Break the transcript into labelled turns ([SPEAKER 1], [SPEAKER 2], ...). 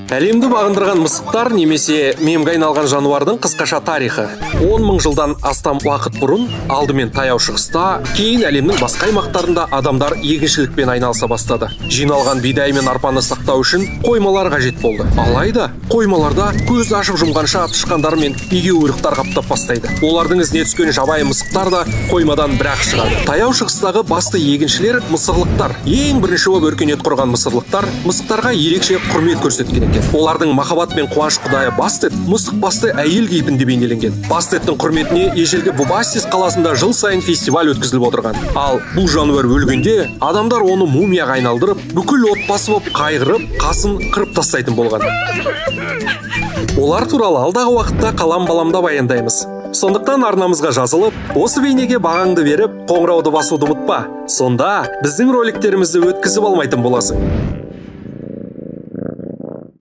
[SPEAKER 1] Әлемді бағындырған мысықтар немесе мемге айналған жануардың қысқаша тарихы. 10 мың жылдан астам уақыт бұрын, алдымен Таяу Шығыста, кейін әлемнің басқа аймақтарында адамдар егіншілікпен айналыса бастады. Жиналған бидай мен арпаны сақтау үшін қоймалар қажет болды. Алайда, қоймаларда көз ашып жұмғанша тышқандар мен егеуқұйрықтар қаптап бастайды. Олардың ізіне түскен жабайы мысықтар да қоймадан бір-ақ шығады. Таяу Шығыстағы басты егіншілер мысықлықтар. Ең бірінші болып өркениет құрған мысықтарға ерекше құрмет көрсеткен екен. Олардың махаббат пен қуаныш құдайы Бастет мысық басты әйел кейпінде бейнеленген. Бастеттің құрметіне ежелгі Бубастис қаласында жыл сайын фестиваль өткізіліп отырған. Ал бұл жануар өлгенде адамдар оны мумияға айналдырып, бүкіл отбасы болып қайғырып, қасын қырып тастайтын болған. Олар туралы алдағы уақытта қалам-баламда баяндаймыз. Сондықтан арнамызға жазылып, осы бейнеге бағаңды беріп, қоңырауды басуды ұмытпа. Сонда біздің роликтерімізді өткізіп алмайтын боласың.